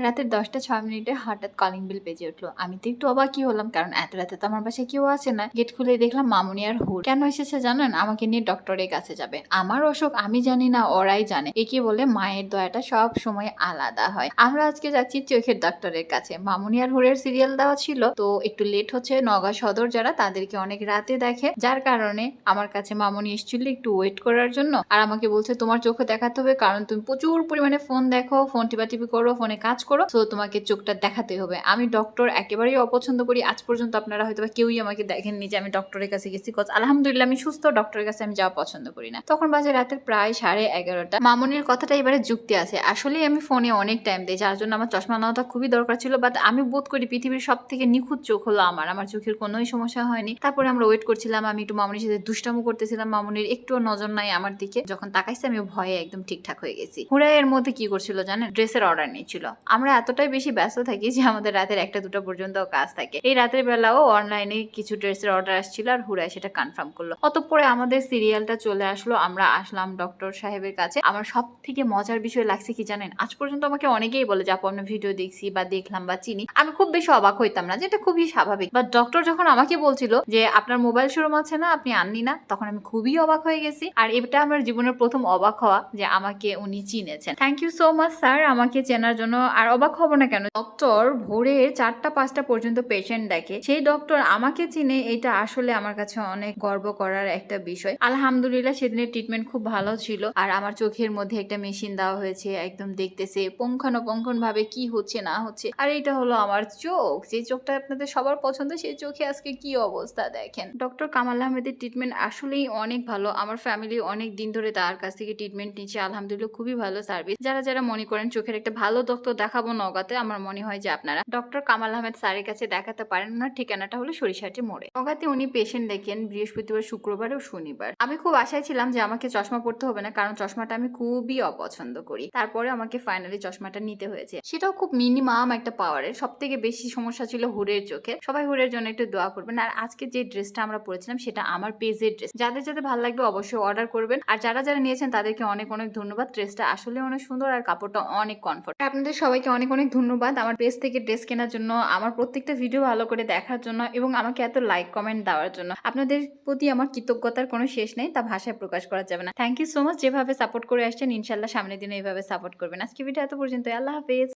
রাতের 10টা 6 মিনিটে হঠাৎ কলিং বেল বেজে উঠলো। আমি তো একটু অবাকই হলাম, কারণ এত রাতে তো আমার বাসায় কেউ আসে না। গেট খুলে দেখলাম মামুনি আর হুর। কেন এসেছে জানেন? আমাকে নিয়ে ডক্টরের কাছে যাবে। আমার অসুখ আমি জানি না, ওরাই জানে। একে বলে মায়ের দয়াটা সব সময় আলাদা হয়। আমরা আজকে যাচ্ছি চোখের ডক্টরের কাছে। মামুনি আর হুরের সিরিয়াল দেওয়া ছিল, তো একটু লেট হচ্ছে। নওগাঁ সদর যারা, তাদেরকে অনেক রাতে দেখে, যার কারণে আমার কাছে মামুনি এসেছিল একটু ওয়েট করার জন্য। আর আমাকে বলছে তোমার চোখে দেখাতে হবে, কারণ তুমি প্রচুর পরিমাণে ফোন দেখো, ফোন টিপি করো, ফোনে কাজ করো, তো তোমাকে চোখটা দেখাতে হবে। আমি ডক্টর একেবারেই অপছন্দ করি। আজ পর্যন্ত আপনারা হয়তো কেউই আমাকে দেখেননি যে আমি ডক্টরের কাছে গেছি। আলহামদুলিল্লাহ আমি সুস্থ, ডক্টরের কাছে আমি যাওয়া পছন্দ করি না। তখন বাজে রাতের প্রায় 11:30। মামুনির কথাটা এবারে যুক্তি আছে। আসলে আমি ফোনে অনেক টাইম দিই, যার জন্য আমার চশমা নেওয়াটা খুবই দরকার ছিল। বাট আমি বোধ করি পৃথিবীর সব থেকে নিখুঁত চোখ হলো আমার চোখের কোনোই সমস্যা হয়নি। তারপরে আমরা ওয়েট করছিলাম, আমি একটু মামুনির সাথে দুষ্টামো করতেছিলাম। মামুনির একটুও নজর নাই আমার দিকে। যখন তাকাইছে আমি ভয়ে একদম ঠিকঠাক হয়ে গেছি। হুরাইয়ের মধ্যে কি করছিল জানেন? ড্রেসের অর্ডার নিচ্ছিল। আমরা এতটাই বেশি ব্যস্ত থাকি যে আমাদের রাতের 1টা 2টা পর্যন্ত কাজ থাকে। এই রাতের বেলাও অনলাইনে কিছু ড্রেসের অর্ডার আসছিল, আর হুরাই সেটা কনফার্ম করলো। অতঃপরে আমাদের সিরিয়ালটা চলে আসলো, আমরা আসলাম ডক্টর সাহেবের কাছে। আমার সব থেকে মজার বিষয় লাগছে কি জানেন? আজ পর্যন্ত আমাকে অনেকেই বলে যে আপু আমরা ভিডিও দেখছি বা দেখলাম বা চিনি। আমি খুব বেশি অবাক হইতাম না, যেটা খুবই স্বাভাবিক। বাট ডক্টর যখন আমাকে বলছিল যে আপনার মোবাইল শোরুম আছে না, আপনি আননি না, তখন আমি খুবই অবাক হয়ে গেছি। আর এটা আমার জীবনের প্রথম অবাক হওয়া যে আমাকে উনি চিনেছেন। Thank you so much sir আমাকে চেনার জন্য। আর অবাক হব না কেন? ডক্টর ভোরে 4টা 5টা পর্যন্ত পেশেন্ট দেখে, সেই ডক্টর আমাকে চিনে, এটা আসলে আমার কাছে অনেক গর্ব করার একটা বিষয়। আলহামদুলিল্লাহ সেদিনের ট্রিটমেন্ট খুব ভালো ছিল। আর আমার চোখের মধ্যে একটা মেশিন দেওয়া হয়েছে, একদম দেখতেছে পুঙ্খানুপুঙ্খন ভাবে কি হচ্ছে না হচ্ছে। আর এটা হলো আমার চোখ, যে চোখটা আপনাদের সবার পছন্দ, সেই চোখে আজকে কি অবস্থা দেখেন। ডক্টর কামাল আহমেদের ট্রিটমেন্ট আসলেই অনেক ভালো। আমার ফ্যামিলি অনেক দিন ধরে তার কাছ থেকে ট্রিটমেন্ট নিচ্ছে। আলহামদুলিল্লাহ খুবই ভালো সার্ভিস। যারা যারা মনে করেন চোখের একটা ভালো ডক্টর দেখাবো নওগাঁতে, আমার মনে হয় যে আপনারা ডক্টর কামাল আহমেদ স্যারের কাছে দেখাতে পারেন। ওনার ঠিকানাটা হলো সরিষাটি মোড়ে। নওগাঁতে উনি পেশেন্ট দেখেন বৃহস্পতিবার, শুক্রবার ও শনিবার। আমি খুব আশায় ছিলাম যে আমাকে চশমা পড়তে হবে না, কারণ চশমাটা আমি খুবই অপছন্দ করি। তারপরে আমাকে ফাইনালি চশমাটা নিতে হয়েছে, সেটাও খুব মিনিমাম একটা পাওয়ারের। সব থেকে বেশি সমস্যা ছিল হুরের চোখে। সবাই হুরের জন্য একটু দোয়া করবেন। আর আজকে যে ড্রেসটা আমরা পরেছিলাম সেটা আমার পেজের ড্রেস। যাদের যাদের ভালো লাগবে অবশ্যই অর্ডার করবেন। আর যারা যারা নিয়েছেন তাদেরকে অনেক অনেক ধন্যবাদ। ড্রেসটা আসলে অনেক সুন্দর আর কাপড়টা অনেক কমফোর্ট। আপনাদের সবাইকে অনেক অনেক ধন্যবাদ আমার পেজ থেকে ড্রেস কেনার জন্য, আমার প্রত্যেকটা ভিডিও ভালো করে দেখার জন্য, এবং আমাকে এত লাইক কমেন্ট দেওয়ার জন্য। আপনাদের প্রতি আমার কৃতজ্ঞতার কোনো শেষ নেই, তা ভাষায় প্রকাশ করা যাবে না। Thank you so much. যেভাবে সাপোর্ট করে আসছেন, ইনশাল্লাহ সামনের দিনে এইভাবে সাপোর্ট করবেন। আজকে ভিডিও এত পর্যন্ত। আল্লাহ হাফেজ।